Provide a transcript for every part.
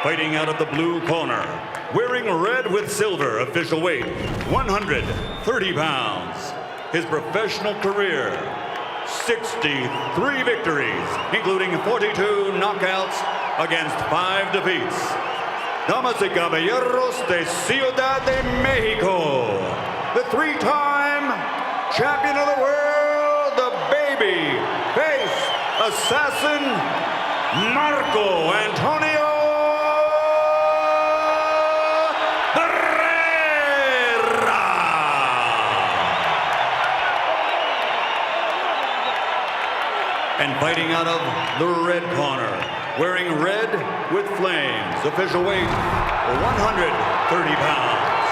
Fighting out of the blue corner, wearing red with silver, official weight, 130 pounds. His professional career, 63 victories, including 42 knockouts against 5 defeats. Damas y caballeros de Ciudad de Mexico, the 3-time champion of the world, the baby face assassin, Marco Antonio Barrera. And fighting out of the red corner, wearing red with flames, official weight 130 pounds.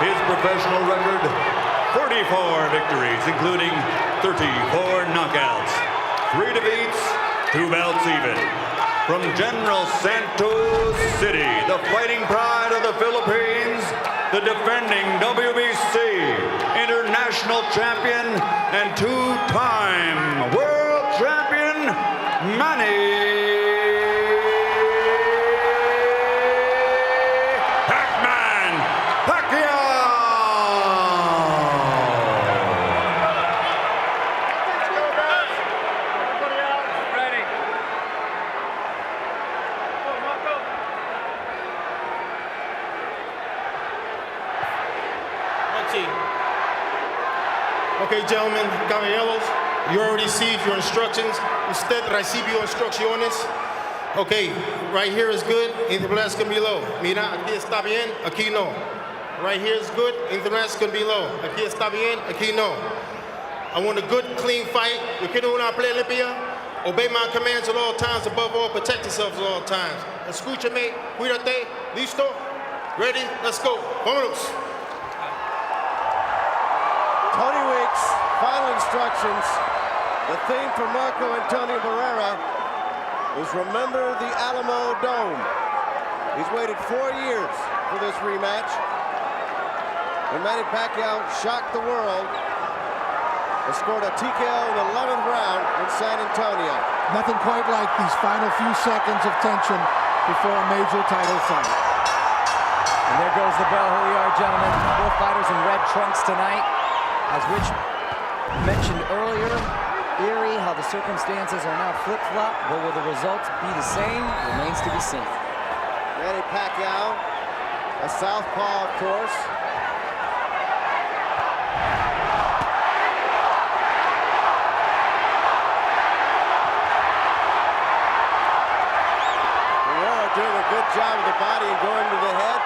His professional record, 44 victories, including 34 knockouts, 3 defeats, 2 bouts even. From General Santos City, the fighting pride of the Philippines, the defending WBC international champion and 2-time world champion, Manny Pacquiao. Okay, gentlemen, caballeros, you already received your instructions. Usted recibió instrucciones. Okay, right here is good, anything else can be low. Mira, aquí está bien, aquí no. Right here is good, anything else can be low. Aquí está bien, aquí no. I want a good, clean fight. You quiero una pelea limpia. Obey my commands at all times, above all, protect yourselves at all times. Escúchame, cuídate, listo, ready, let's go. Vámonos. Tony Weeks, final instructions. The theme for Marco Antonio Barrera is Remember the Alamo Dome. He's waited 4 years for this rematch. When Manny Pacquiao shocked the world and scored a TKO in the 11th round in San Antonio. Nothing quite like these final few seconds of tension before a major title fight. And there goes the bell. Here we are, gentlemen. Both fighters in red trunks tonight. As Rich mentioned earlier, eerie how the circumstances are now flip-flop, but will the results be the same remains to be seen. Manny Pacquiao, a southpaw, of course. Barrera doing a good job of the body and going to the head.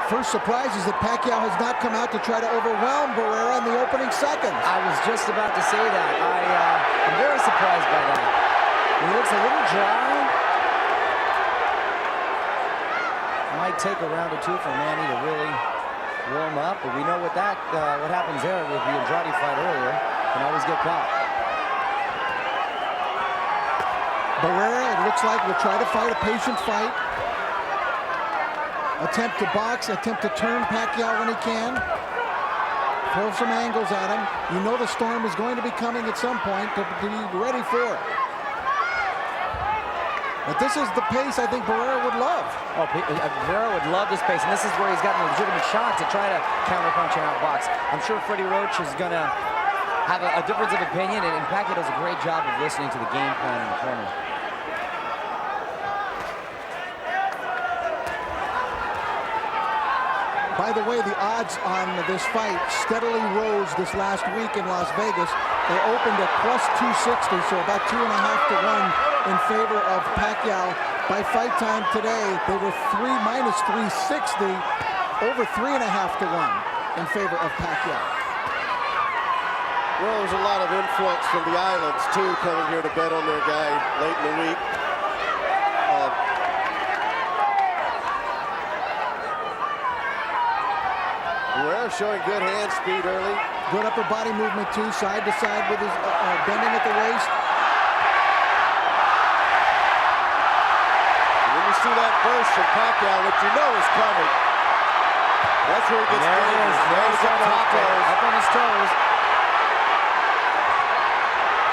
First surprise is that Pacquiao has not come out to try to overwhelm Barrera in the opening seconds. I was just about to say that. I'm very surprised by that. He looks a little dry. Might take a round or two for Manny to really warm up, but we know what happens there with the Andrade fight earlier. Can always get caught. Barrera, it looks like, will try to fight a patient fight. Attempt to box, attempt to turn Pacquiao when he can. Throw some angles at him. You know the storm is going to be coming at some point to be ready for it. But this is the pace I think Barrera would love. Oh, Barrera would love this pace, and this is where he's gotten a legitimate shot to try to counterpunch and outbox. I'm sure Freddie Roach is going to have a difference of opinion, and Pacquiao does a great job of listening to the game plan in the corner. By the way, the odds on this fight steadily rose this last week in Las Vegas. They opened at +260, so about 2.5 to 1 in favor of Pacquiao. By fight time today, they were -360, over 3.5 to 1 in favor of Pacquiao. Well, there's a lot of influx from the islands, too, coming here to bet on their guy late in the week. Barrera showing good hand speed early. Good upper body movement, too, side to side with his bending at the waist. When you see that burst from Pacquiao, what you know is coming. That's where he gets dangerous. There's the top toes. Up on his toes.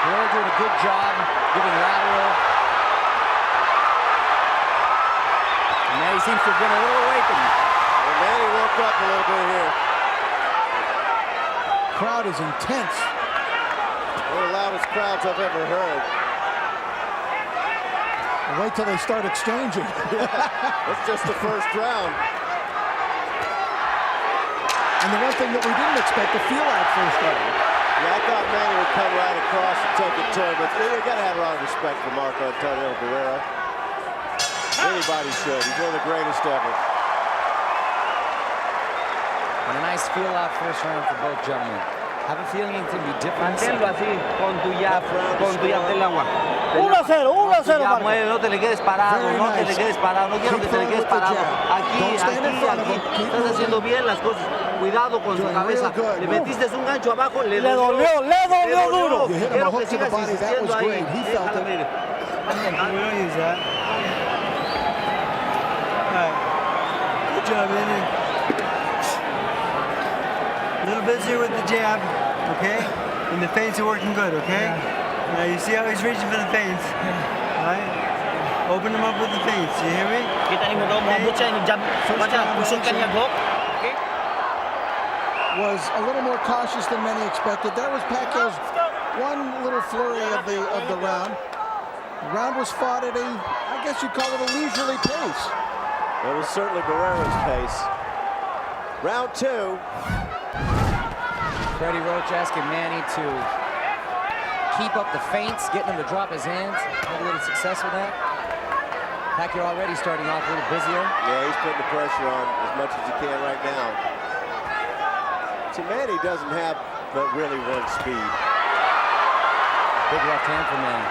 Barrera doing a good job giving lateral. Manny seems to have been a little awakened. And Manny woke up a little bit here. Crowd is intense. One of the loudest crowds I've ever heard. Wait till they start exchanging. It's just the first round. And the one thing that we didn't expect, the feel-out first round. Yeah, I thought Manny would come right across and take it to him, but you got to have a lot of respect for Marco Antonio Barrera. Anybody should. He's one of the greatest ever. And a nice feel-out first round for both gentlemen. Have a feeling it can be different. Manténlo así, con tu jab del agua. 1-0, 1-0, Ya, Marco. mueve, no te le quedes parado, Very no te le nice. quedes parado, no quiero Keep que te le going quedes with the parado. jab. Aquí, Don't stand in front of aquí, him. Keep estás moving. haciendo bien las cosas. Cuidado con su Doing cabeza. real good. Le metiste un gancho abajo, le Le dolió duro. You hit him a Quiero hook que to the sigas body. That insistiendo was ahí. great. He felt it. Déjame. We don't use that. All right. Good job, Andy. A little busier with the jab, okay? And the feints are working good, okay? Now you see how he's reaching for the feints. All right? Open him up with the feints. You hear me? Kita ni mo daw maabot siya yung jab. Baca, pusong kanya hook. Okay? Was a little more cautious than many expected. That was Pacquiao's one little flurry of the round. The round was fought at I guess you'd call it a leisurely pace. It was certainly Barrera's pace. Round two. Freddie Roach asking Manny to keep up the feints, getting him to drop his hands. Had a little success with that. Pacquiao already starting off a little busier. Yeah, he's putting the pressure on as much as he can right now. See, Manny doesn't have but really one speed. Big left hand for Manny.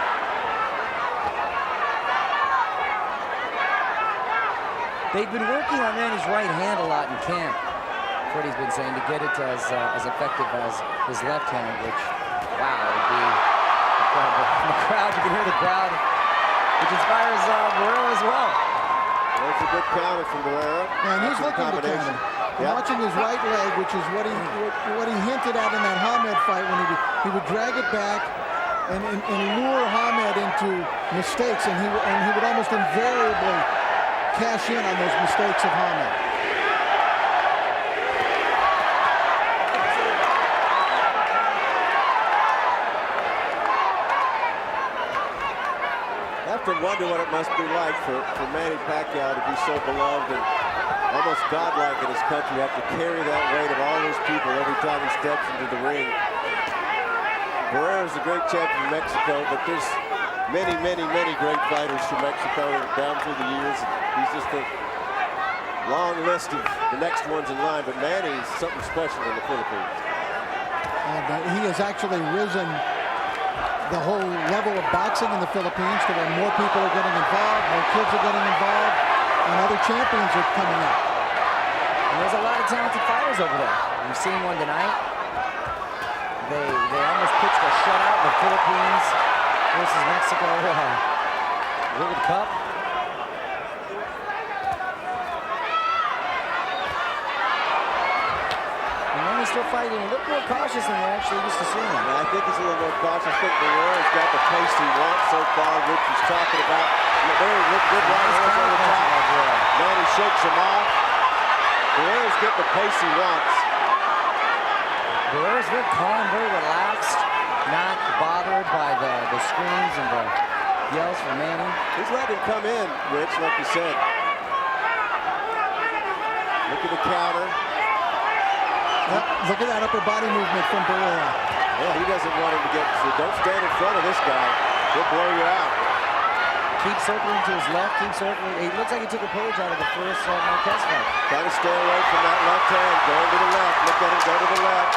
They've been working on Manny's right hand a lot in camp. Freddie's been saying to get it as effective as his left hand, which, wow, would be incredible. The crowd, you can hear the crowd, which inspires Barrera as well. There's a good counter from Barrera. And he's Excellent looking to combination. counter. Yep. Watching his right leg, which is what he hinted at in that Hamed fight when he would drag it back and lure Hamed into mistakes, and he would almost invariably cash in on those mistakes of Hamed. I have to wonder what it must be like for Manny Pacquiao to be so beloved and almost godlike in his country, have to carry that weight of all those people every time he steps into the ring. Barrera's a great champion from Mexico, but there's many, many, many great fighters from Mexico down through the years. He's just a long list of the next ones in line, but Manny's something special in the Philippines. And he has actually risen the whole level of boxing in the Philippines to where more people are getting involved, more kids are getting involved, and other champions are coming up. And there's a lot of talented fighters over there. We've seen one tonight. They almost pitched a shutout, the Philippines versus Mexico World Cup. And then he's still fighting a little more cautious than we're actually used to seeing him. And I think he's a little more cautious. I think Barrera's got the pace he wants so far, which he's talking about. Very good right hands on the top. Manny shakes him off. Barrera's getting the pace he wants. Barrera's very calm, very relaxed, not bothered by the screams and the yells from Manny. He's letting him come in, Rich, like you said. Look at the counter. Yep, look at that upper body movement from Barrera. Yeah, he doesn't want him to get, so don't stand in front of this guy. He'll blow you out. Keep circling to his left, keep circling. He looks like he took a page out of the first Marquez fight. Trying to stay away from that left hand. Going to the left. Look at him go to the left.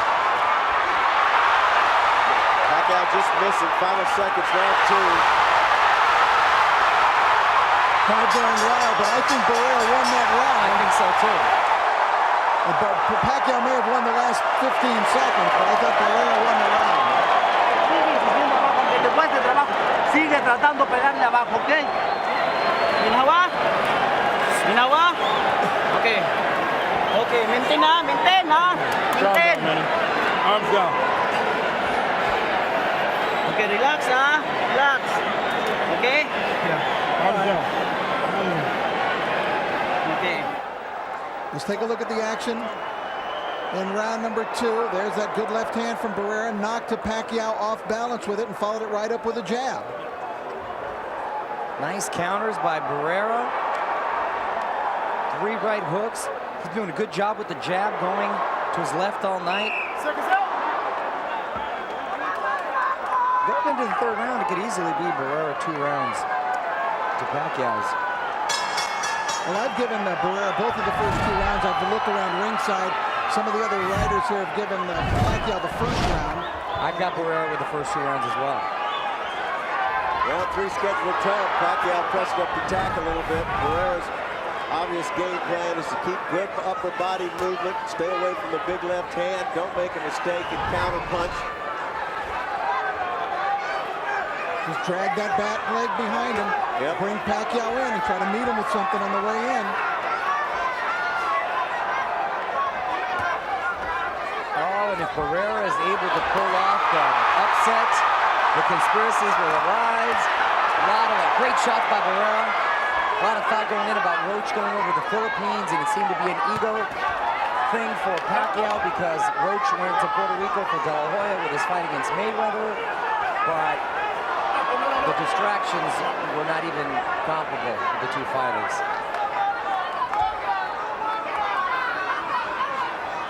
Pacquiao just missing. Final seconds, round two. Hard going wild, but I think Barrera won that round. I think so too. But Pacquiao may have won the last 15 seconds, but I thought Barrera won the round. Aunque te cueste trabajo, sigue tratando de pegarle abajo, ¿ok? Ginawa? Ginawa? Ok. Ok, maintain na, maintain na. Maintain. Arms down. Ok, relax ha. Relax. Ok? Yeah, arms down. Let's take a look at the action in round number 2. There's that good left hand from Barrera, knocked to Pacquiao off balance with it and followed it right up with a jab. Nice counters by Barrera. 3 right hooks. He's doing a good job with the jab, going to his left all night. Going into the 3rd round, it could easily be Barrera 2 rounds to Pacquiao's. Well, I've given Barrera both of the first 2 rounds. I've looked around ringside. Some of the other writers here have given Pacquiao the 1st round. I've got Barrera with the first 2 rounds as well. Round 3 scheduled 12. Pacquiao pressed up the tack a little bit. Barrera's obvious game plan is to keep good upper body movement, stay away from the big left hand, don't make a mistake and counter punch. Just drag that back leg behind him. Yep. Bring Pacquiao in and try to meet him with something on the way in. Oh, and if Barrera is able to pull off the upset, the conspiracies will arise. A lot of great shots by Barrera. A lot of thought going in about Roach going over the Philippines, and it seemed to be an ego thing for Pacquiao because Roach went to Puerto Rico for De La Hoya with his fight against Mayweather, but the distractions were not even comparable with the 2 fighters.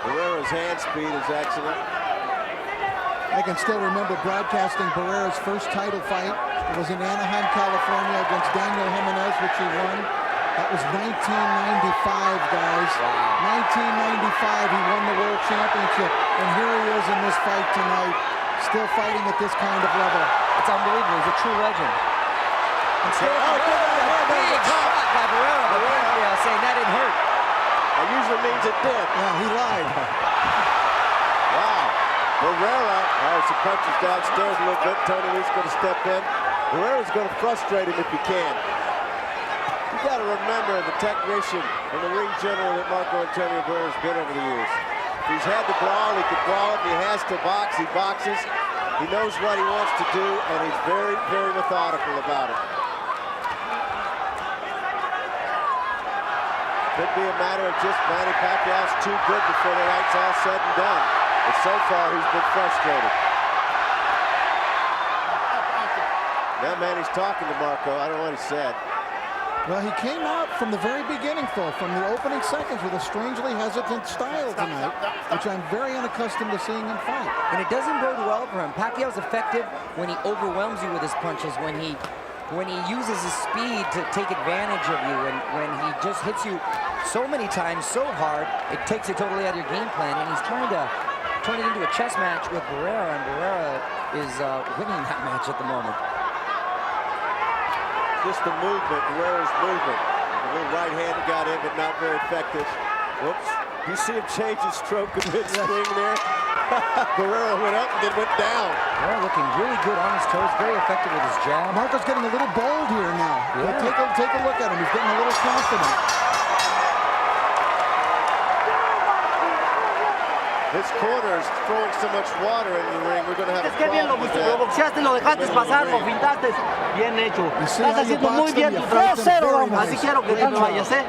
Barrera's hand speed is excellent. I can still remember broadcasting Barrera's first title fight. It was in Anaheim, California against Daniel Jimenez, which he won. That was 1995, guys. Wow. 1995, he won the World Championship. And here he is in this fight tonight, still fighting at this kind of level. It's unbelievable. He's a true legend. And still, big shot by Barrera. But Pacquiao saying that didn't hurt. That usually means it did. Yeah, he lied. Wow. Barrera, as he punches downstairs a little bit, Tony Lee's going to step in. Barrera's going to frustrate him if he can. You got to remember the technician and the ring general that Marco Antonio Barrera's been over the years. If he's had to brawl, he can brawl. If he has to box, he boxes. He knows what he wants to do, and he's very, very methodical about it. Could be a matter of just Manny Pacquiao's too good before the night's all said and done. But so far, he's been frustrated. Now Manny's talking to Marco. I don't know what he said. Well, he came out from the very beginning, Phil, from the opening seconds with a strangely hesitant style tonight, which I'm very unaccustomed to seeing him fight. And it doesn't bode well for him. Pacquiao's effective when he overwhelms you with his punches, when he uses his speed to take advantage of you, and when he just hits you so many times so hard, it takes it totally out of your game plan. And he's trying to turn it into a chess match with Barrera, and Barrera is winning that match at the moment. Just the movement, Barrera's movement. A little right hand got in, but not very effective. Whoops. You see him change his stroke a bit swing there. Barrera went up and then went down. Barrera looking really good on his toes, very effective with his jab. Marco's getting a little bold here now. Yeah. Take a look at him. He's getting a little confident. This corner is throwing so much water into the ring. We're going to have a Qué bien lo problem with that. boxeaste, lo dejaste pasar, lo fintaste. Bien hecho. see Estás how you haciendo muy boxed him, bien you tu fought him trabajo. very nice. Así quiero que Great tú job. vayas, ¿eh?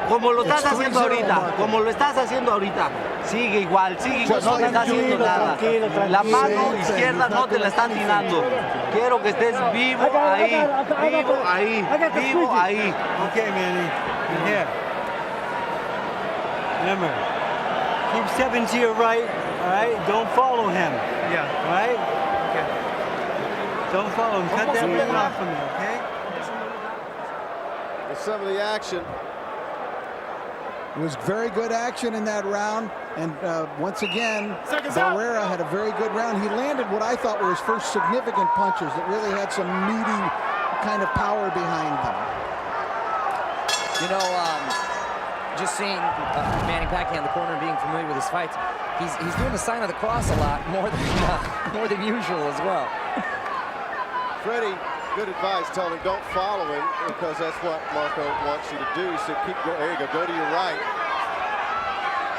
Como lo estás It's haciendo 3-0, ahorita, Marco. como lo estás haciendo ahorita. Sigue igual, Just no te like está haciendo tranquilo, nada. tranquilo, La mano tranquilo. izquierda no te la están tirando. Quiero que estés vivo ahí, vivo ahí, vivo ahí. Okay, Manny, you're here. Remember, keep stepping to your right, all right? Don't follow him. Yeah. All right? Okay. Don't follow him. Cut that ring off from me, okay? With some of the action. It was very good action in that round, and once again, Barrera had a very good round. He landed what I thought were his first significant punches that really had some meaty kind of power behind them. You know, just seeing Manny Pacquiao in the corner and being familiar with his fights, he's doing the sign of the cross a lot more than usual as well. Freddie, good advice, telling him don't follow him because that's what Marco wants you to do. He said, keep going. There you go. Go to your right.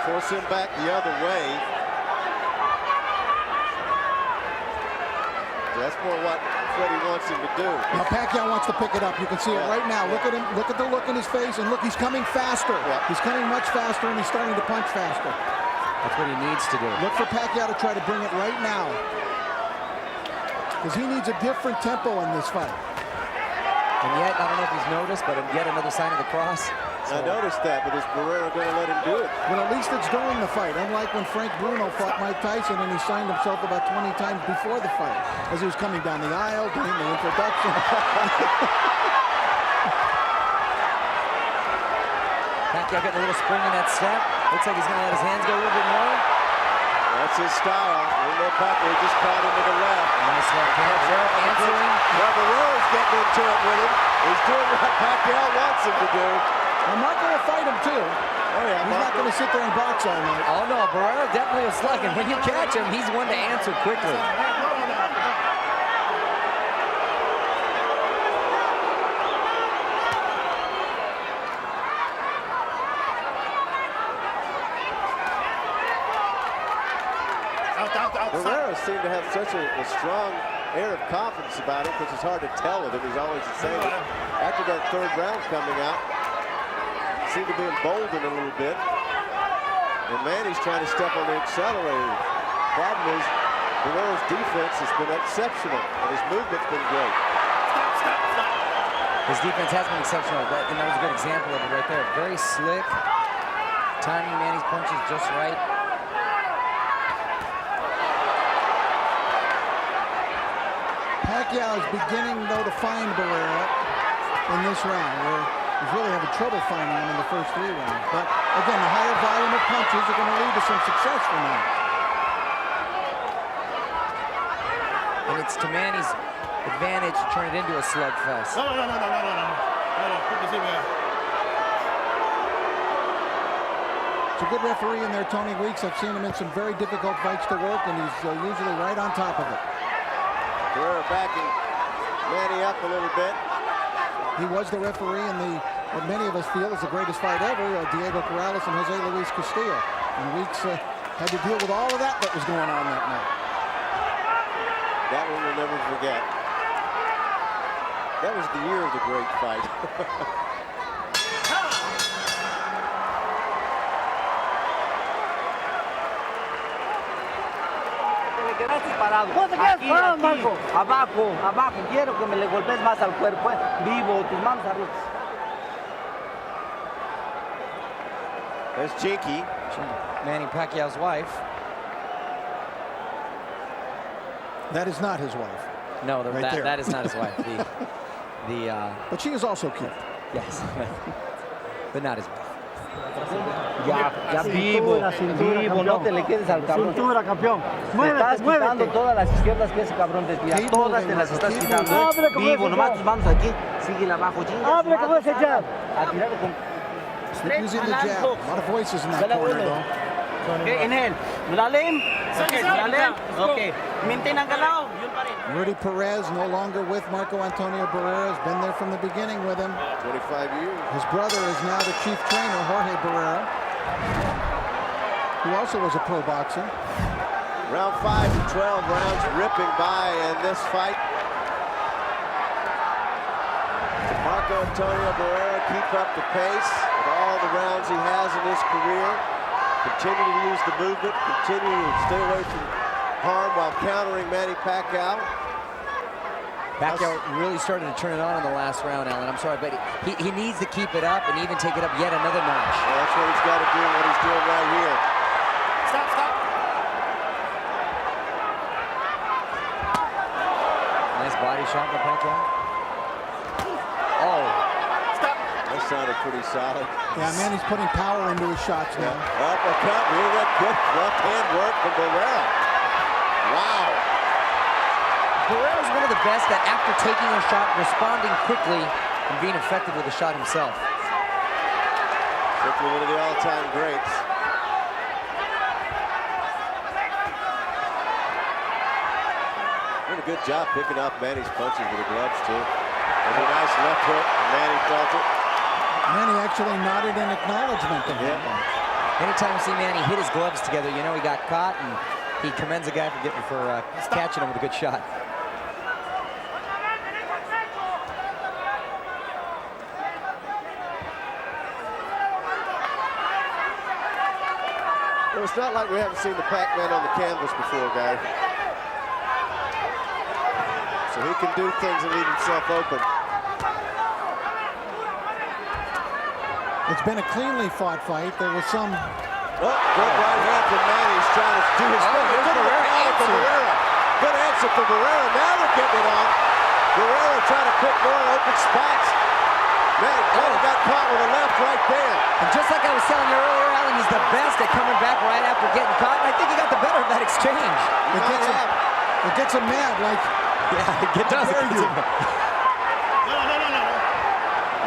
Force him back the other way. That's more what what he wants him to do. Now Pacquiao wants to pick it up. You can see it right now. Look at him. Look at the look in his face, and look, he's coming faster. He's coming much faster, and he's starting to punch faster. That's what he needs to do. Look for Pacquiao to try to bring it right now, because he needs a different tempo in this fight. And yet, I don't know if he's noticed, but yet another sign of the cross. I noticed that, but is Barrera going to let him do it? Well, at least it's during the fight, unlike when Frank Bruno fought Mike Tyson and he signed himself about 20 times before the fight, as he was coming down the aisle, doing the introduction. Pacquiao getting a little spring in that step. Looks like he's going to let his hands go a little bit more. That's his style. Pacquiao just caught into the left. Nice left hand. Answering. Well, Barrera's getting into it with him. He's doing what Pacquiao wants him to do. Well, Marco will fight him too. Oh yeah, he's not going to sit there and box all night. Oh no, Barrera definitely a slug, and when you catch him, he's one to answer quickly. Barrera seemed to have such a strong air of confidence about it, which is hard to tell with him. He's always the same. After that third round coming out, he seemed to be emboldened a little bit. And Manny's trying to step on the accelerator. Problem is, Barrera's defense has been exceptional, and his movement's been great. His defense has been exceptional, and that was a good example of it right there. Very slick, timing Manny's punches just right. Pacquiao is beginning, though, to find Barrera in this round, where he's really having trouble finding him in the first 3 rounds. But, again, the higher volume of punches are going to lead to some success for him. And it's to Manny's advantage to turn it into a slugfest. No. It's a good referee in there, Tony Weeks. I've seen him in some very difficult fights to work, and he's usually right on top of it. Barrera backing Manny up a little bit. He was the referee in what many of us feel is the greatest fight ever, Diego Corrales and Jose Luis Castillo. And Weeks had to deal with all of that was going on that night. That one we'll never forget. That was the year of the great fight. Quedaste parado. ¿Cómo te quedas parado, Marco? Abajo. Quiero que me le golpees más al cuerpo. Vivo, tus manos arriba. There's Chinky. Manny Pacquiao's wife. That is not his wife. No, right that is not his wife. But she is also cute. Yes, but not his wife. Ya vivo, no te le quedes al cabrón. Cintura, campeón. Te estás quitando todas las izquierdas que ese cabrón desvía. Todas te las estás quitando. Vivo, nomás tus manos aquí. Síguele abajo. Abre como ese jab. A tirarle con... Using the jab. A lot of voices in that corner, though. Okay, inhale. Dale. Okay. Maintain ang galaw. Rudy Perez, no longer with Marco Antonio Barrera, has been there from the beginning with him. 25 years. His brother is now the chief trainer, Jorge Barrera, who also was a pro boxer. Round 5 and 12 rounds ripping by in this fight. Marco Antonio Barrera keep up the pace with all the rounds he has in his career. Continue to use the movement, continue to stay away from harm while countering Manny Pacquiao. Pacquiao really started to turn it on in the last round, Alan. I'm sorry, but he needs to keep it up and even take it up yet another notch. Well, that's what he's got to do, what he's doing right here. Stop. Nice body shot by Pacquiao. Oh. That sounded pretty solid. Yeah, Manny's putting power into his shots now. Uppercut, really got good left hand work from Barrera. Wow. Barrera's one of the best at, after taking a shot, responding quickly and being effective with the shot himself. Simply one of the all-time greats. Did a good job picking up Manny's punches with the gloves, too. There's a nice left hook, and Manny felt it. Manny actually nodded in acknowledgement of him. Anytime you see Manny hit his gloves together, you know he got caught, and he commends the guy for catching him with a good shot. it's not like we haven't seen the Pac-Man on the canvas before, guys. So he can do things and leave himself open. It's been a cleanly fought fight. There was some... Oh, good right hand from Manny. He's trying to do his thing. Good counter from Barrera. Good answer from Barrera. Now they're getting it on. Barrera trying to pick more open spots. Manny got caught with a left right there. And just like I was telling you earlier, Alan, he's the best at coming back right after getting caught. And I think he got the better of that exchange. It gets him mad, like... Yeah, it does.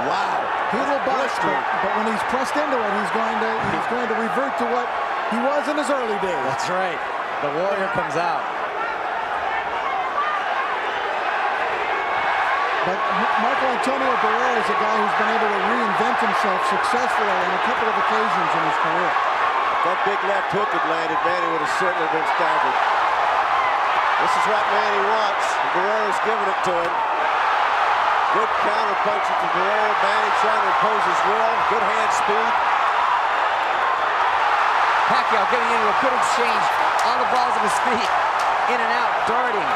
Wow. He will bust, but when he's pressed into it, he's going to revert to what he was in his early days. That's right. The warrior comes out. But Marco Antonio Barrera is a guy who's been able to reinvent himself successfully on a couple of occasions in his career. If that big left hook had landed, Manny would have certainly been staggered. This is what Manny wants. Barrera's giving it to him. Good counter punching from Barrera. Manny trying to impose his will. Good hand speed. Pacquiao getting into a good exchange on the balls of his feet. In and out, darting.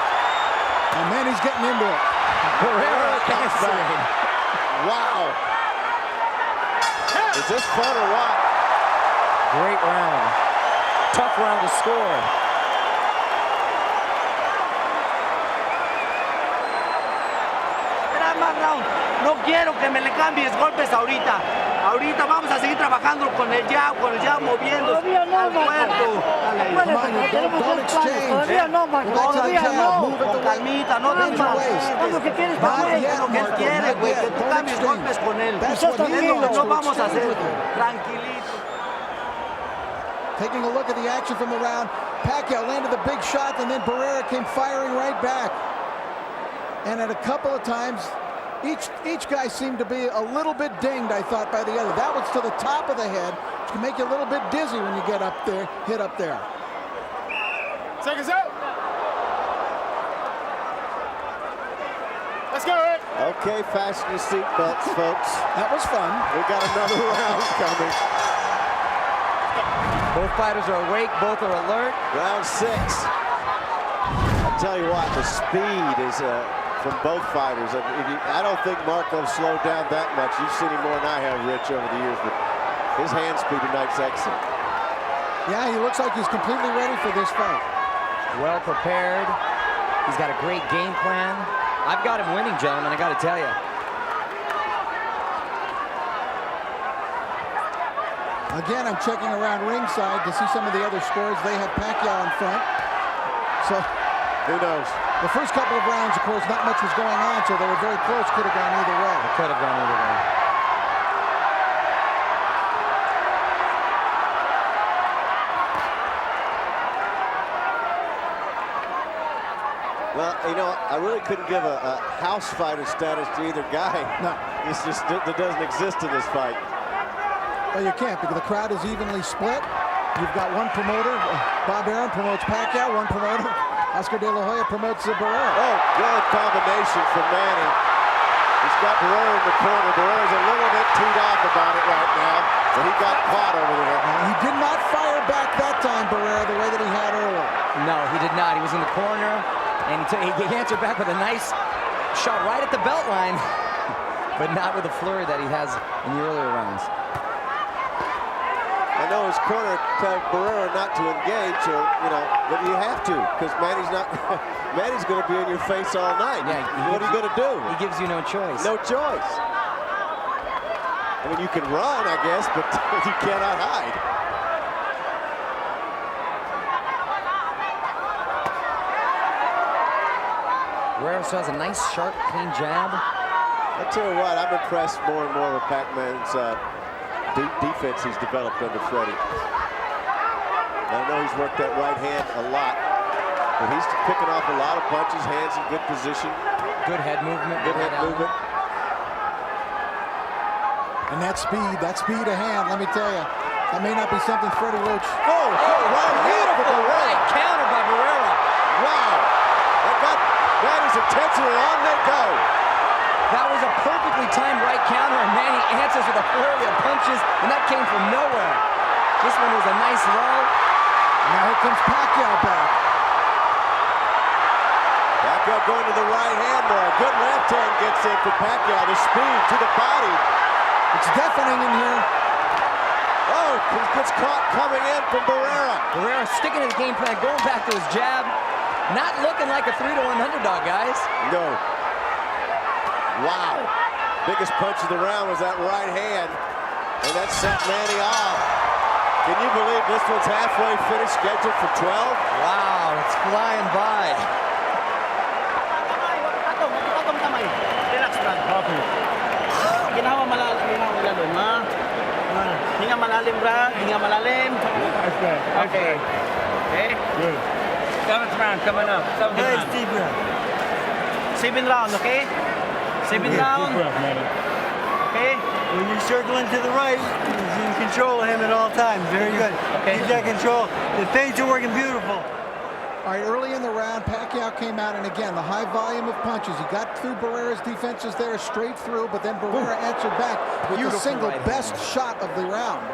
And Manny's getting into it. Barrera answering. Wow. Is this fun or what? Great round. Tough round to score. No quiero que me le cambies golpes ahorita. Ahorita vamos a seguir trabajando con el jab, moviendo al cuerpo. Todavía no, Marco. Todavía no. Con calmita, no te Es lo que quieres es lo que él quiere, güey, que tú cambies golpes con él. Es lo que no vamos a hacer. Tranquilito. Taking a look at the action from the round, Pacquiao landed the big shot, and then Barrera came firing right back. And at a couple of times, each guy seemed to be a little bit dinged, I thought, by the other. That was to the top of the head, which can make you a little bit dizzy when you get up there, hit up there. Seconds out. Let's go, Rick. Okay, fasten your seatbelts, folks. That was fun. We got another round coming. Both fighters are awake, both are alert. Round 6. I'll tell you what, the speed is from both fighters. I don't think Marco slowed down that much. You've seen him more than I have, Rich, over the years, but his hand speed tonight's excellent. Yeah, he looks like he's completely ready for this fight. Well prepared. He's got a great game plan. I've got him winning, gentlemen, I got to tell you. Again, I'm checking around ringside to see some of the other scores. They have Pacquiao in front. So who knows? The first couple of rounds, of course, not much was going on, so they were very close. Could have gone either way. It could have gone either way. Well, you know, I really couldn't give a house fighter status to either guy. No. It's just, that doesn't exist in this fight. Well, you can't, because the crowd is evenly split. You've got one promoter, Bob Arum promotes Pacquiao, one promoter, Oscar De La Hoya promotes Barrera. Oh, good combination from Manny. He's got Barrera in the corner. Barrera's a little bit teed off about it right now, but he got caught over there. He did not fire back that time, Barrera, the way that he had earlier. No, he did not. He was in the corner, and he answered back with a nice shot right at the belt line, but not with the flurry that he has in the earlier rounds. I know his corner told Barrera not to engage, or, you know, but you have to, because Manny's going to be in your face all night. Yeah, what are you going to do? He gives you no choice. No choice. I mean, you can run, I guess, but you cannot hide. Barrera has a nice, sharp, clean jab. I tell you what, I'm impressed more and more with Pac-Man's defense he's developed under Freddie. I know he's worked that right hand a lot, but he's picking off a lot of punches, hands in good position. Good head movement. Good head movement. And that speed of hand, let me tell you, that may not be something Freddie Roach. Oh, right, beautiful right counter by Barrera. Wow, that is attention, and on they go. That was a perfectly timed right counter, and Manny answers with a flurry of punches, and that came from nowhere. This one was a nice low. Now here comes Pacquiao back. Pacquiao going to the right hand there. A good left hand gets in for Pacquiao. The speed to the body. It's deafening in here. Oh, he gets caught coming in from Barrera. Barrera sticking to the game plan, going back to his jab. Not looking like a 3-1 underdog, guys. No. Wow. Biggest punch of the round was that right hand. And that sent Manny off. Can you believe this one's halfway finished, scheduled for 12? Wow, it's flying by. Patong kamay. Relax, Brad. Okay. Ginawa malalim, ha? Hinga malalim, Brad. Hinga malalim. Okay. Okay. Good. 7th round coming up. 7th round. Deep breath. 7th round, okay? 7th round. Okay? When you're circling to the right, you're in control of him at all times. Very good. Okay. Keep that control. The feints are working beautiful. All right, early in the round, Pacquiao came out, and again, the high volume of punches. He got through Barrera's defenses there straight through, but then Barrera answered back with the single best shot of the round.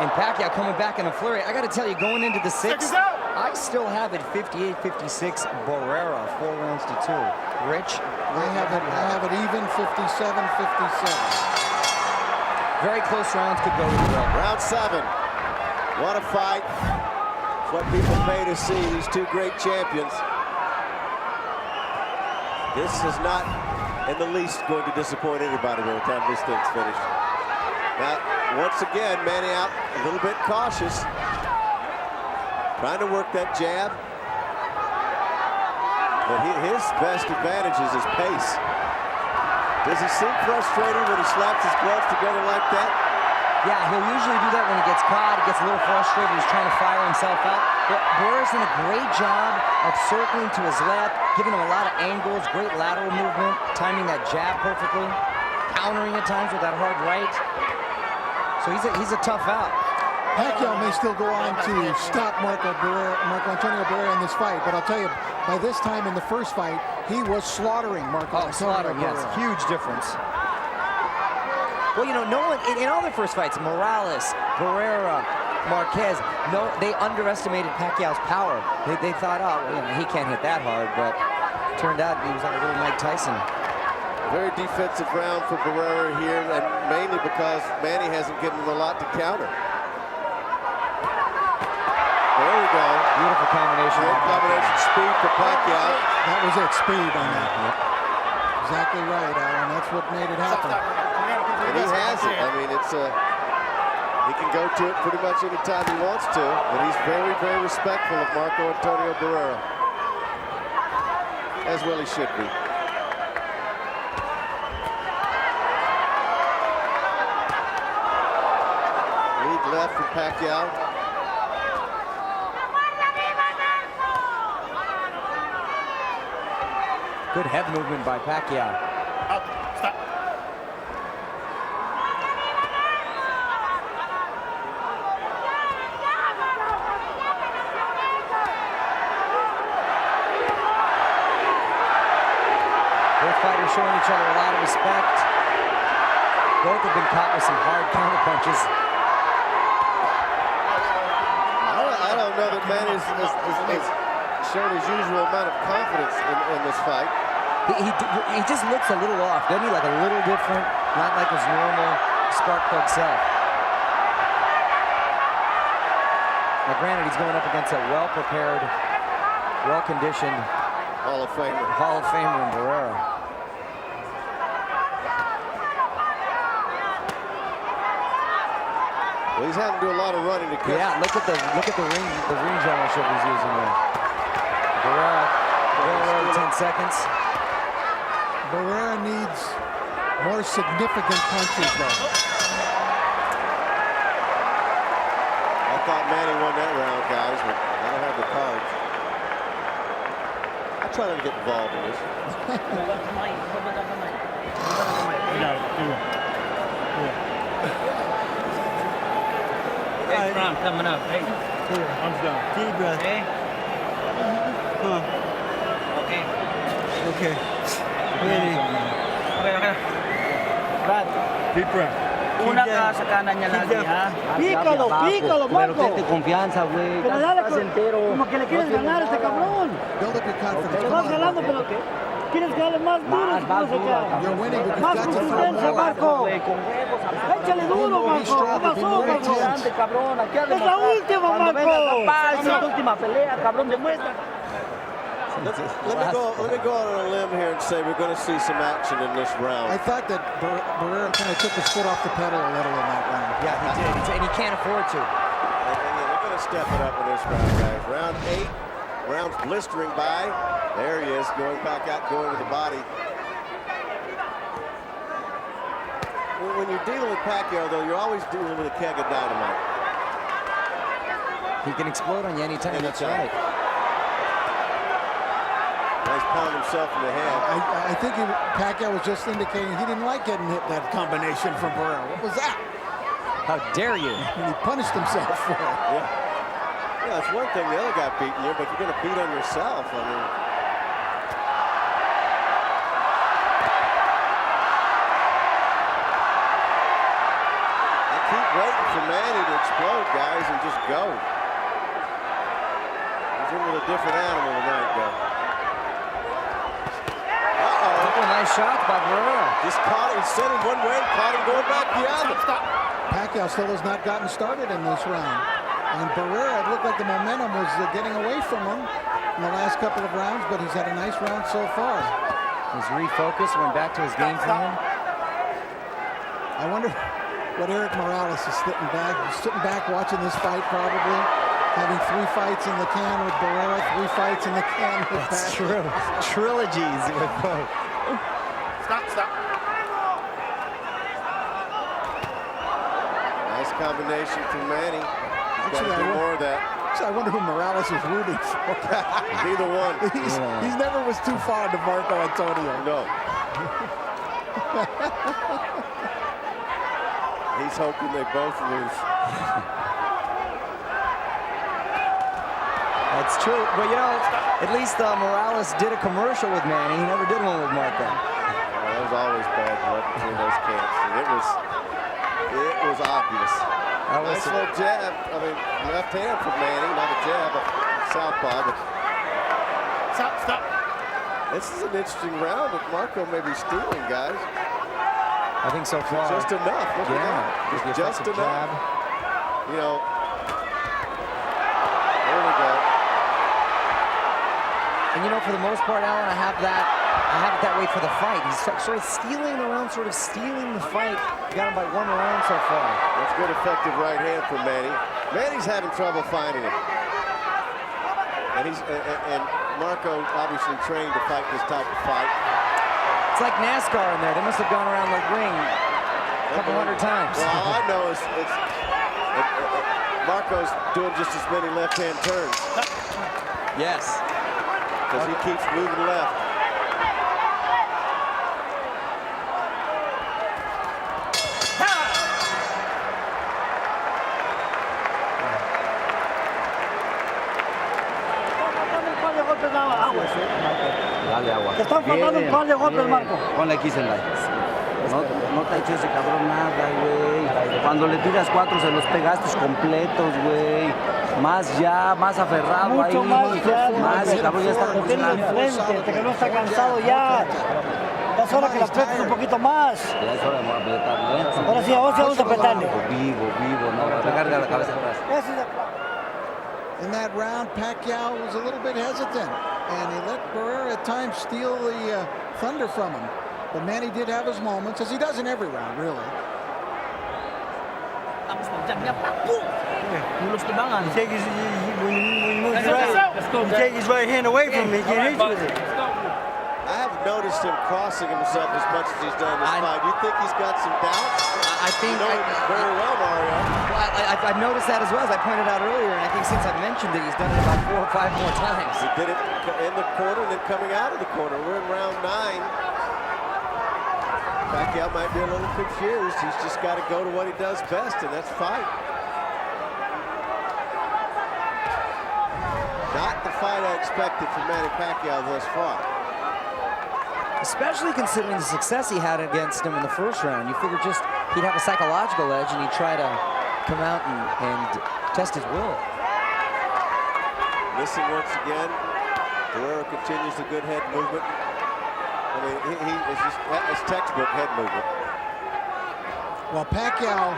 And Pacquiao coming back in a flurry. I got to tell you, going into the 6th, I still have it 58-56 Barrera, 4 rounds to 2. Rich? I have it even 57-57. Very close rounds could go either way. Round 7. What a fight. It's what people pay to see, these two great champions. This is not in the least going to disappoint anybody by the time this thing's finished. Now, once again, Manny out a little bit cautious. Trying to work that jab. But his best advantage is his pace. Does he seem frustrated when he slaps his gloves together like that? Yeah, he'll usually do that when he gets caught. He gets a little frustrated. He's trying to fire himself out. But Barrera's done a great job of circling to his left, giving him a lot of angles, great lateral movement, timing that jab perfectly, countering at times with that hard right. So he's a tough out. Pacquiao may still go on to stop Marco Antonio Barrera in this fight, but I'll tell you, by this time in the first fight, he was slaughtering Marco Antonio Barrera. Yes, huge difference. Well, you know, no one in all their first fights, Morales, Barrera, Marquez, no, they underestimated Pacquiao's power. They thought, oh, well, you know, he can't hit that hard, but turned out he was like a little Mike Tyson. Very defensive round for Barrera here, and mainly because Manny hasn't given him a lot to counter. There we go. Beautiful combination. Great combination, speed for Pacquiao. That was it, speed on that. Exactly right, Alan. That's what made it happen. And he has it. I mean, it's he can go to it pretty much any time he wants to, but he's very, very respectful of Marco Antonio Barrera. As well he should be. Lead left for Pacquiao. Good head movement by Pacquiao. Out. Stop. Both fighters showing each other a lot of respect. Both have been caught with some hard counter punches. I don't know that Manny has shown his usual amount of confidence in this fight. He just looks a little off, doesn't he? Like a little different, not like his normal spark plug self. Now, granted, he's going up against a well-prepared, well-conditioned Hall of Famer. Hall of Famer in Barrera. Well, he's having to do a lot of running to catch. Yeah, look at the ring generalship he's using there. Barrera, well over 10 seconds. Barrera needs more significant punches, though. I thought Manny won that round, guys, but I don't have the cards. I try not to get involved in this. Next round coming up. Hey. I'm done. Deep breath. Okay. Okay. Okay. Ready. Okay. Brad. Deep breath. Una kasakana niya lagi, ha? Pícalo, pícalo, Pero Marco. ten confianza, güey. Pero dale, Estás entero. como que le quieres No tienes ganar a este nada. cabrón. Build up your confidence. Te Come vas on, ganando, Marco. pero quieres que dale más duro. Más no sé duro, qué. cabrón. You're winning, but you've Más got to throw contundencia, more. Marco. Güey, con huevos, abajo. Échale duro, Be Marco. strong, ¿Qué be pasó, more Marco? intense. Grande, cabrón. Aquí a Es la demostrar. última, Cuando venga Marco. la paz, es la última pelea, cabrón. Demuestra. Let me go out on a limb here and say we're going to see some action in this round. I thought that Barrera kind of took his foot off the pedal a little in that round. Yeah, he did, and he can't afford to. And they're going to step it up in this round, guys. Round 8, round's blistering by. There he is, going back out, going to the body. When you're dealing with Pacquiao, though, you're always dealing with a keg of dynamite. He can explode on you anytime. That's right. He's pounding himself in the head. I think Pacquiao was just indicating he didn't like getting hit that combination from Barrera. What was that? How dare you? And he punished himself for it. Yeah, it's one thing the other guy beating you, but you're going to beat on yourself. I mean, I keep waiting for Manny to explode, guys, and just go. He's in with a different animal tonight, though. Oh, nice shot by Barrera. Just caught it. He sent him one way, caught him going back the other. Pacquiao still has not gotten started in this round. And Barrera, it looked like the momentum was getting away from him in the last couple of rounds, but he's had a nice round so far. He's refocused, went back to his game plan. I wonder what Eric Morales is sitting back watching this fight probably. Having 3 fights in the can with Barrera, 3 fights in the can with That's Pacquiao. true. Trilogies with both. Stop. Nice combination from Manny. He's got Actually, to do more of that. Actually, I wonder who Morales is rooting for. Neither one. He's never was too fond of Marco Antonio. No. He's hoping they both lose. That's true. But you know, at least Morales did a commercial with Manny. He never did one with Marco. That was always bad blood between those camps. And it was obvious. Nice little jab. I mean, left hand from Manny, not a jab, a southpaw. But Stop. this is an interesting round that Marco may be stealing, guys. I think so far. Just enough. Look at that. Yeah. Just enough. Jab. You know. There we go. And you know, for the most part, Alan, I have it that way for the fight. He's sort of stealing the round, sort of stealing the fight. Got him by 1 round so far. That's good, effective right hand from Manny. Manny's having trouble finding him. And Marco obviously trained to fight this type of fight. It's like NASCAR in there. They must have gone around the ring a couple hundred times. Well, all I know is Marco's doing just as many left-hand turns Yes. because he keeps moving left. Dale agua. Te están faltando un par de golpes, Marco. Ponle aquí, Sendai. No te ha hecho ese cabrón nada, güey. Cuando le tiras 4 se los pegaste completos, güey. Más ya, más aferrado Mucho ahí. más ya. Más, el cabrón ya está Lo tiene enfrente, este que no está cansado ya. Ya es hora que la aprietes un poquito más. Ya es hora de apretarle. Ahora sí vamos a apretarle. Vivo, no, recarga la cabeza atrás. Ese es el- In that round, Pacquiao was a little bit hesitant, and he let Barrera at times steal the thunder from him. But Manny did have his moments, as he does in every round, really. Tapos ng jab niya, boom! Mulos tibangan. You take his, when you move your right, you take his right hand away from him, he can't hit you with it. I haven't noticed him crossing himself as much as he's done in this fight. You think he's got some doubts? I think You know him very well, Mario. I've noticed that as well, as I pointed out earlier, and I think since I've mentioned it, he's done it about 4 or 5 more times. He did it in the corner and then coming out of the corner. We're in round 9. Pacquiao might be a little confused. He's just got to go to what he does best, and that's fight. Not the fight I expected from Manny Pacquiao thus far. especially considering the success he had against him in the first round. You figure just he'd have a psychological edge and he'd try to come out and test his will. Missing once again. Barrera continues the good head movement. I mean, he is just that's textbook head movement. Well, Pacquiao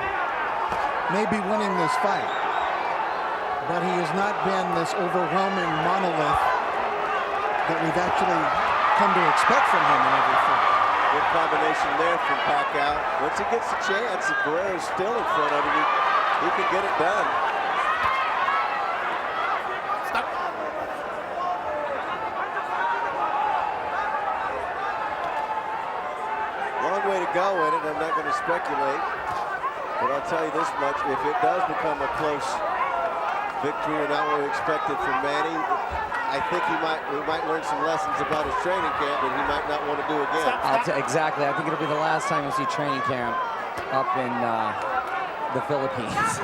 may be winning this fight, but he has not been this overwhelming monolith that we've actually come to expect from him in every fight. Good combination there from Pacquiao. Once he gets a chance, if Barrera's still in front of him, he can get it done. Long way to go in it. I'm not going to speculate, but I'll tell you this much: if it does become a close victory or not what we expected from Manny, I think we might learn some lessons about his training camp that he might not want to do again. Exactly. I think it'll be the last time you'll see training camp up in the Philippines.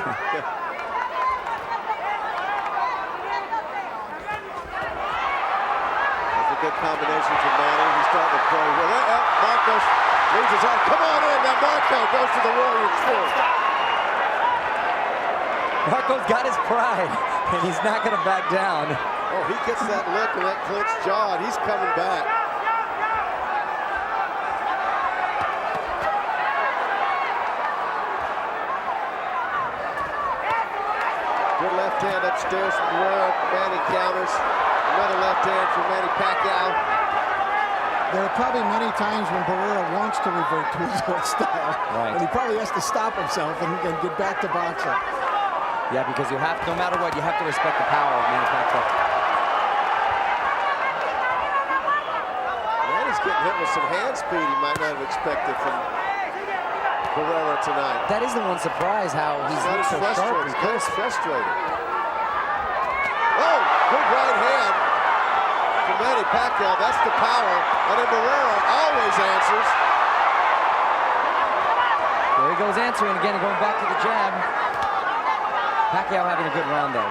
That's a good combination for Manny. He's starting to play with it. Marcos leads his arm. Come on in. Now Marco goes to the Warriors first. Marco's got his pride, and he's not going to back down. Oh, he gets that look and that clenched jaw, and he's coming back. Good left hand upstairs from Barrera. Manny counters. Another left hand from Manny Pacquiao. There are probably many times when Barrera wants to revert to his old style, right, and he probably has to stop himself and get back to boxing. Yeah, because you have, no matter what, you have to respect the power of Manny Pacquiao. Manny's getting hit with some hand speed he might not have expected from Barrera tonight. That is the one surprise, how he's so sharp and crisp. Frustrated. Oh, good right hand from Manny Pacquiao. That's the power. And then Barrera always answers. There he goes answering again and going back to the jab. Pacquiao having a good round, though.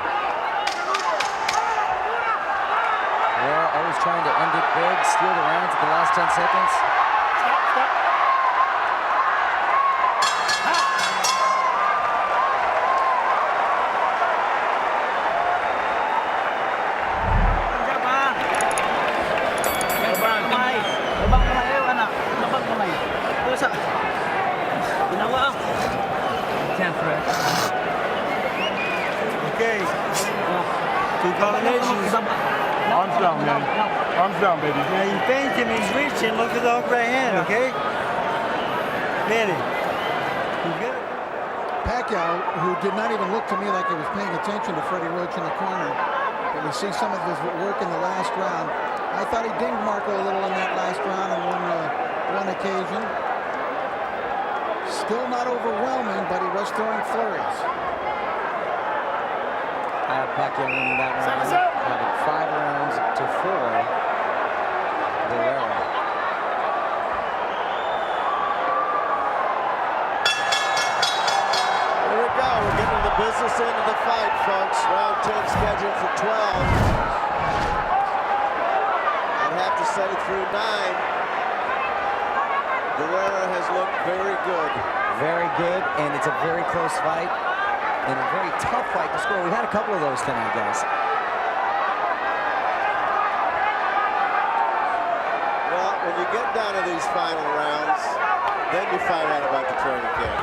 Barrera always trying to end it big, steal the rounds at the last 10 seconds. Okay. Two combinations. Arms down, man. Arms down, baby. Now you feint him, he's reaching. Look at the hook right hand, okay? Manny. You get it. Pacquiao, who did not even look to me like he was paying attention to Freddie Roach in the corner, but we see some of his work in the last round. I thought he dinged Marco a little in that last round on one occasion. Still not overwhelming, but he was throwing flurries. I have Pacquiao winning that round, having 5 rounds to 4. Barrera. Here we go. We're getting the business end of the fight, folks. Round 10 scheduled for 12. I'd have to say through 9. Barrera has looked very good. Very good, and it's a very close fight. And a very tough fight to score. We had a couple of those tonight, guys. Well, when you get down to these final rounds, then you find out about the training camp.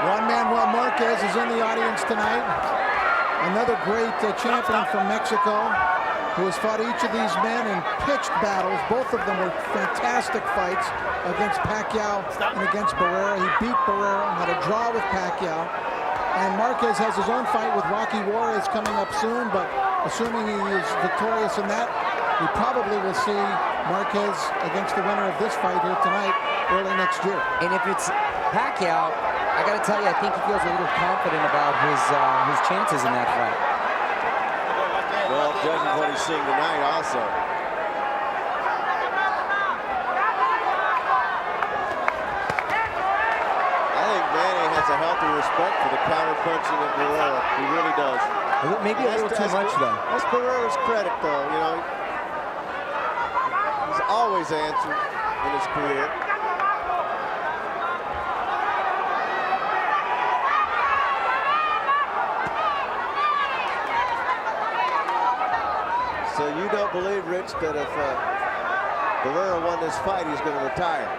Juan Manuel Marquez is in the audience tonight. Another great champion from Mexico who has fought each of these men in pitched battles. Both of them were fantastic fights against Pacquiao and against Barrera. He beat Barrera, had a draw with Pacquiao. And Marquez has his own fight with Rocky Juarez coming up soon, but assuming he is victorious in that, we probably will see Marquez against the winner of this fight here tonight early next year. And if it's Pacquiao, I got to tell you, I think he feels a little confident about his chances in that fight. Well, judging what he's seeing tonight also. A healthy respect for the counter-punching of Barrera. He really does. Maybe a little too much, though. That's Barrera's credit, though. You know, he's always his answer in his career. So you don't believe, Rich, that if Barrera won this fight, he's going to retire?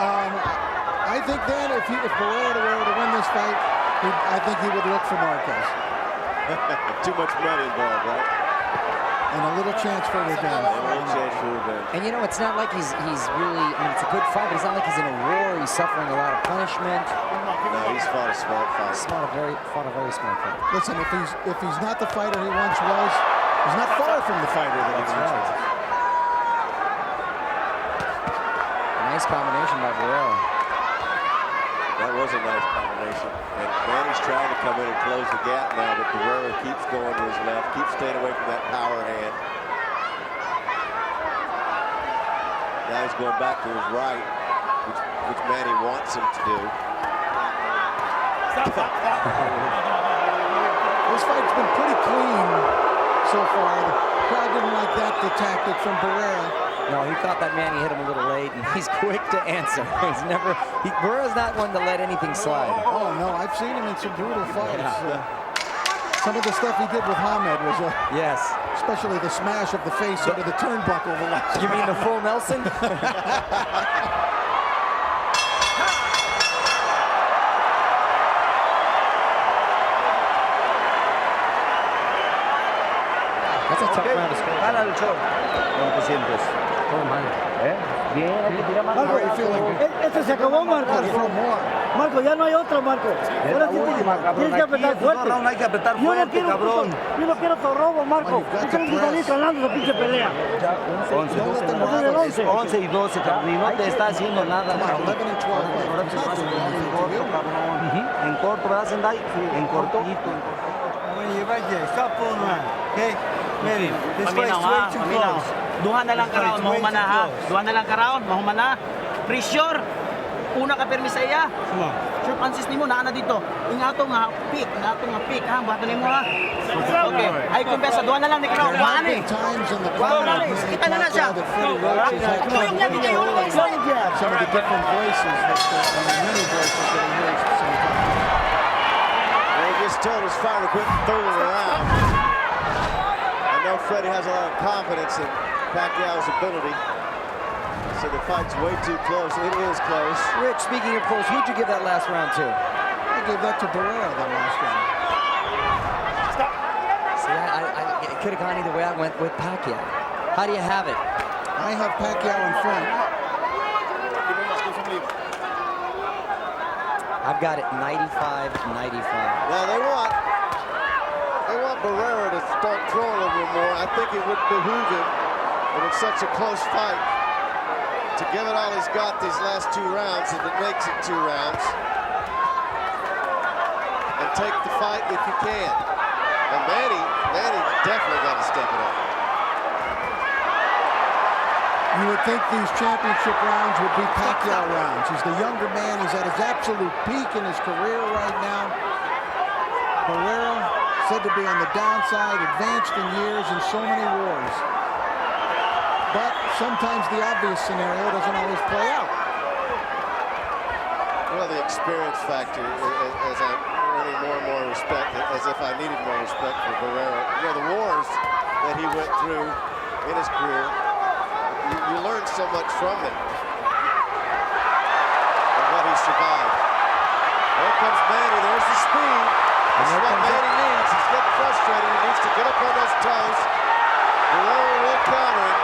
I think then if Barrera were to win this fight, I think he would look for Marquez. Too much money involved, right? And a little chance for revenge. A little chance for revenge. And you know, it's not like he's really, I mean, it's a good fight, but it's not like he's in a war. He's suffering a lot of punishment. No, he's fought a smart fight. Fought a very smart fight. Listen, if he's not the fighter he once was, he's not far from the fighter that he once was. Nice combination by Barrera. That was a nice combination. And Manny's trying to come in and close the gap now, but Barrera keeps going to his left, keeps staying away from that power hand. Now he's going back to his right, which Manny wants him to do. This fight's been pretty clean so far. The crowd didn't like that tactic from Barrera. No, he thought that Manny hit him a little late, and he's quick to answer. Barrera's not one to let anything slide. Oh, no, I've seen him in some brutal fights. Some of the stuff he did with Hamed was, yes, especially the smash of the face into the turnbuckle. You mean the full Nelson? That's a tough round to score. Gana el show. ¿Cómo te sientes? Todo mal. Bien, hay que tirar más. How are you feeling? Este se acabó, Marco. Marco, ya no hay otro, Marco. Ahora sí tienes que apretar fuerte. Hay que apretar fuerte, cabrón. Yo no quiero zorrobo, Marco. Tú tienes que salir ganando esa pinche pelea. 11 y 12, cabrón. Y no te está haciendo nada, cabrón. Ahora te vas en corto, cabrón. En corto, ¿verdad, Sendai? En cortito. When you're right there, stop fooling around, okay? Manny, this fight's way too close. Duha na lang ka-round, mahuma na ha. Duha na lang ka-round, mahuma na. Pressure. Una ka permi sa iya. Sure, pansis ni mo, naa na dito. Ingato nga pick ha. Bato ni mo ha. Okay, ay kumbesa, duha na lang ni ka-round. Duha na eh. Kita na na siya. Tuyong niya, kita yung Some of the different voices, many voices that he hears at the same time. He just told his fighter to quit fooling around. I know Freddie has a lot of confidence in Pacquiao's ability. So the fight's way too close. It is close. Rich, speaking of close, who'd you give that last round to? I gave that to Barrera, that last round. See, it could have gone either way. I went with Pacquiao. How do you have it? I have Pacquiao in front. I've got it 95-95. Now they want Barrera to start throwing a little more. I think it would behoove him, but it's such a close fight, to give it all he's got these last 2 rounds, if it makes it 2 rounds, and take the fight if you can. And Manny definitely got to step it up. You would think these championship rounds would be Pacquiao rounds. He's the younger man. He's at his absolute peak in his career right now. Barrera, said to be on the downside, advanced in years in so many wars. But sometimes the obvious scenario doesn't always play out. Well, the experience factor, as I'm earning more and more respect, as if I needed more respect for Barrera. You know, the wars that he went through in his career, you learn so much from them and what he survived. There comes Manny, there's the speed. This is what Manny needs. He's getting frustrated. He needs to get up on those toes. Barrera will counter him.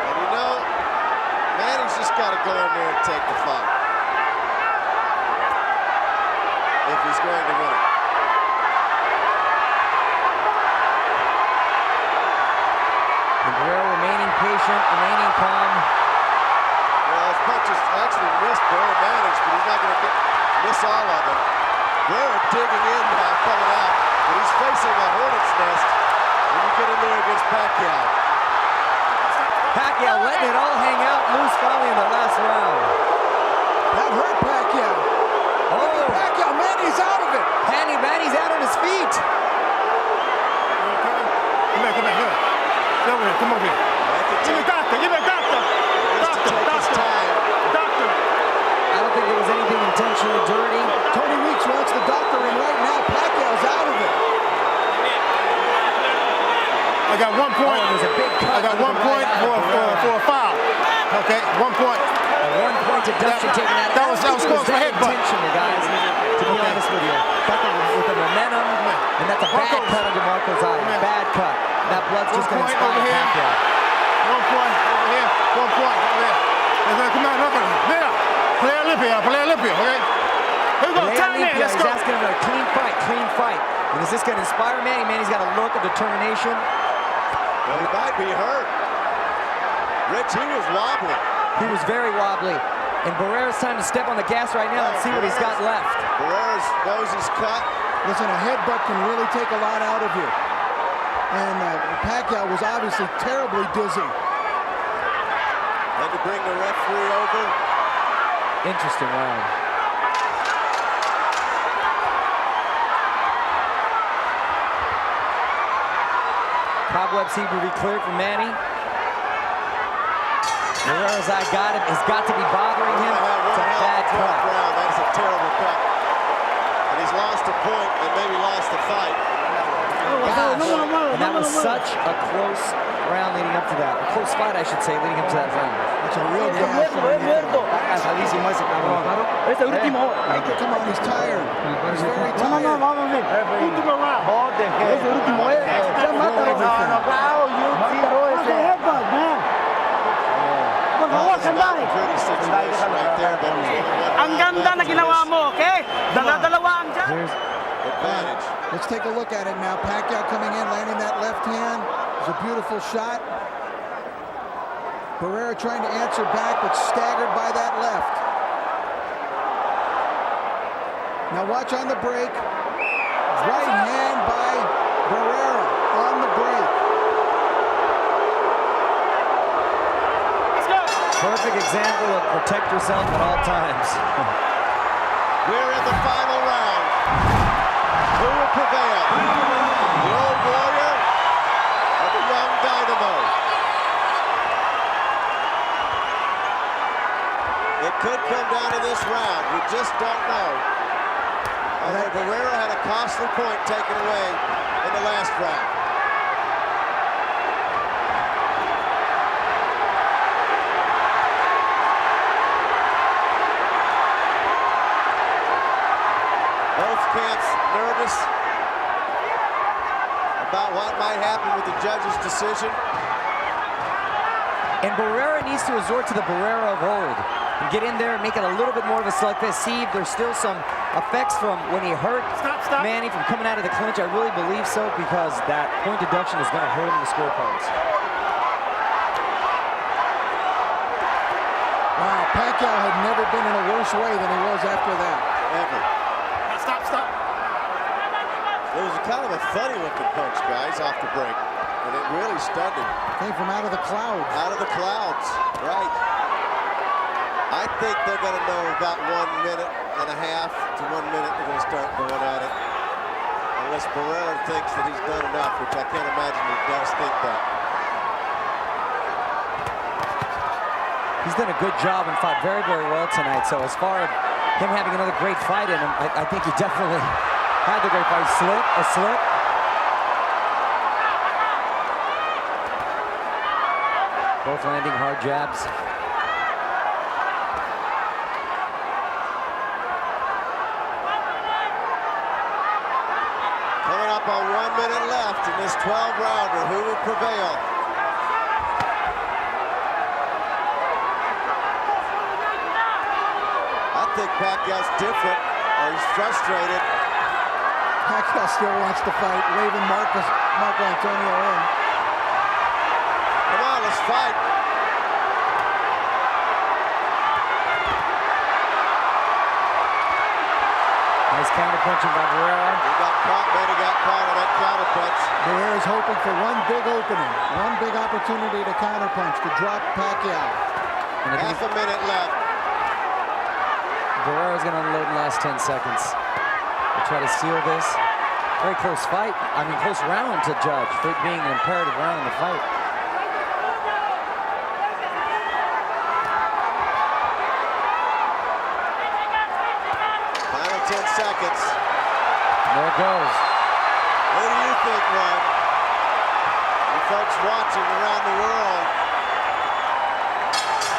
And you know, Manny's just got to go in there and take the fight, if he's going to win it. Barrera remaining patient, remaining calm. Well, his punches actually missed, well managed, but he's not going to miss all of them. Barrera digging in now, coming out, but he's facing a hornet's nest when you get in there against Pacquiao. Pacquiao letting it all hang out loose finally in the last round. That hurt Pacquiao. Oh, Pacquiao, Manny's there was anything intentionally dirty. Tony Weeks wants the doctor in right now. Pacquiao's out of it. I got 1 point. Oh, there's a big cut. I got 1 point for a foul. Okay, 1 point. A 1 point deduction taken out. That was close for headbutt. Intentional, guys. To be honest with you, cut with the momentum, and that's a bad cut under Marco's eye. Bad cut. That blood's just going to inspire Pacquiao. 1 point over here. 1 point over there. Come on, nothing. There. Play Olympia. Play Olympia. Okay. Here we go. Time in. Let's go. He's asking him a clean fight. Clean fight. And is this going to inspire Manny? Manny's got a look of determination. Well, he might be hurt. Rich, he was wobbly. He was very wobbly. And Barrera's time to step on the gas right now and see what he's got left. Barrera's nose is cut. Listen, a headbutt can really take a lot out of you. And Pacquiao was obviously terribly dizzy. Had to bring the referee over. Interesting round. Cobwebs seem to be cleared for Manny. Barrera's eye has got to be bothering him. It's a bad cut. That's a terrible cut. And he's lost a point and maybe lost the fight. And that was such a close round leading up to that. A close fight, I should say, leading up to that round. It's a real gas. Cansadísimo ese cabrón. Ese último. Come on, he's tired. He's very tired. No, vamos a ver. Último round. Ese último es. Ya mátalo. No, claro, you tiro ese. Headbutt, man. Por favor, Sandali. Ang ganda na ginawa mo, okay? Dala-dalawa ang dyan. Advantage. Let's take a look at it now. Pacquiao coming in, landing that left hand. It was a beautiful shot. Barrera trying to answer back, but staggered by that left. Now watch on the break. Right hand by Barrera on the break. Perfect example of protect yourself at all times. We're in the final round. Who will prevail? The old warrior or the young dynamo? It could come down to this round. We just don't know. Although Barrera had a costly point taken away in the last round. Both camps nervous about what might happen with the judge's decision. And Barrera needs to resort to the Barrera of old and get in there and make it a little bit more of a slugfest. See if there's still some effects from when he hurt Manny from coming out of the clinch. I really believe so, because that point deduction is going to hurt him in the scorecards. Wow, Pacquiao had never been in a worse way than he was after that. Ever. Stop. It was kind of a funny looking punch, guys, off the break. And it really stunned him. Came from out of the clouds. Out of the clouds, right. I think they're going to know about 1.5 minutes to 1 minute they're going to start going at it. Unless Barrera thinks that he's done enough, which I can't imagine he does think that. He's done a good job and fought very, very well tonight. So as far as him having another great fight in him, I think he definitely had the great fight. A slip. Both landing hard jabs. Coming up on 1 minute left in this 12-rounder, who will prevail? I think Pacquiao's different, or he's frustrated. Pacquiao still wants to fight, waving Marco Antonio in. Come on, let's fight. Nice counter punching by Barrera. He got caught on that counter punch. Barrera's hoping for one big opening, one big opportunity to counter punch, to drop Pacquiao. Half a minute left. Barrera's going to unload in the last 10 seconds. We'll try to seal this. Very close fight. I mean, close round to judge for it being an imperative round in the fight. 10 seconds. There it goes. What do you think, Ron? You folks watching around the world.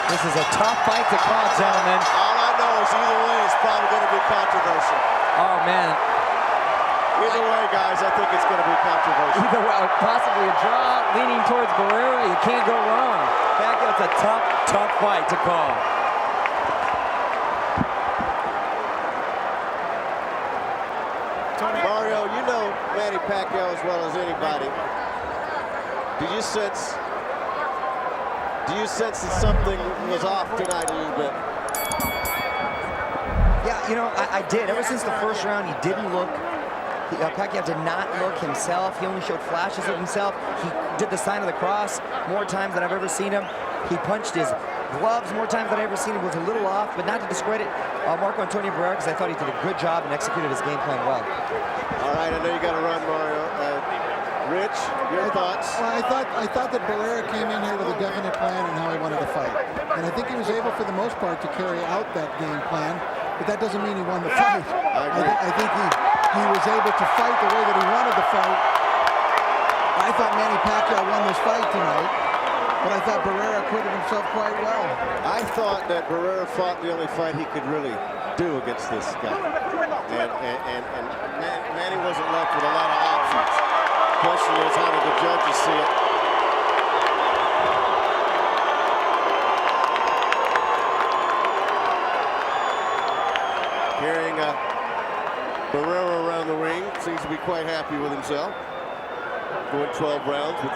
This is a tough fight to call, gentlemen. All I know is either way it's probably going to be controversial. Oh, man. Either way, guys, I think it's going to be controversial. Either way, possibly a draw, leaning towards Barrera. You can't go wrong. Pacquiao, it's a tough, tough fight to call. Mario, you know Manny Pacquiao as well as anybody. Do you sense that something was off tonight a little bit? Yeah, you know, I did. Ever since the first round, he didn't look. Pacquiao did not look himself. He only showed flashes of himself. He did the sign of the cross more times than I've ever seen him. He punched his gloves more times than I've ever seen him. Was a little off, but not to discredit Marco Antonio Barrera, because I thought he did a good job and executed his game plan well. All right, I know you got to run, Mario. Rich, your thoughts? Well, I thought that Barrera came in here with a definite plan and how he wanted to fight. And I think he was able, for the most part, to carry out that game plan. But that doesn't mean he won the fight. I think he was able to fight the way that he wanted to fight. I thought Manny Pacquiao won this fight tonight, but I thought Barrera acquitted himself quite well. I thought that Barrera fought the only fight he could really do against this guy. And Manny wasn't left with a lot of options. Question is, how did the judges see it? Carrying Barrera around the ring, seems to be quite happy with himself. Going 12 rounds with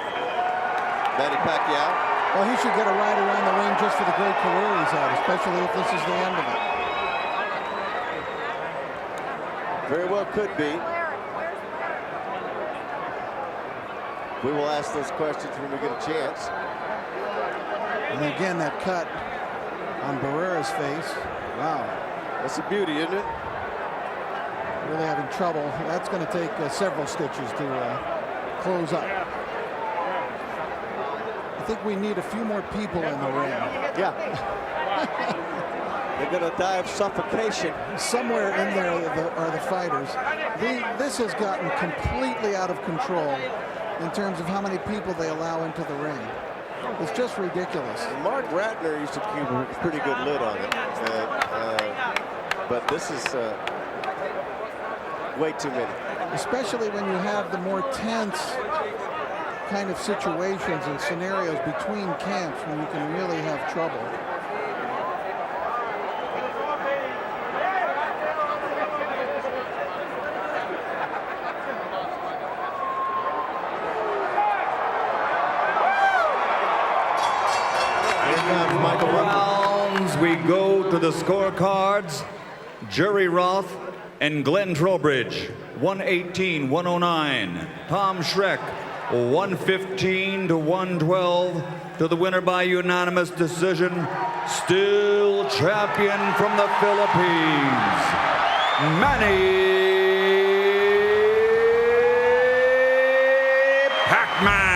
Manny Pacquiao. Well, he should get a ride around the ring just for the great career he's had, especially if this is the end of it. Very well could be. We will ask those questions when we get a chance. And again, that cut on Barrera's face. Wow. That's a beauty, isn't it? Really having trouble. That's going to take several stitches to close up. I think we need a few more people in the ring. Yeah. They're going to die of suffocation. Somewhere in there are the fighters. This has gotten completely out of control in terms of how many people they allow into the ring. It's just ridiculous. Mark Ratner used to keep a pretty good lid on it. But this is way too many. Especially when you have the more tense kind of situations and scenarios between camps when you can really have trouble. Rounds, we go to the scorecards. Jerry Roth and Glenn Trowbridge, 118-109. Tom Schreck, 115-112. To the winner by unanimous decision, still champion from the Philippines, Manny Pacquiao.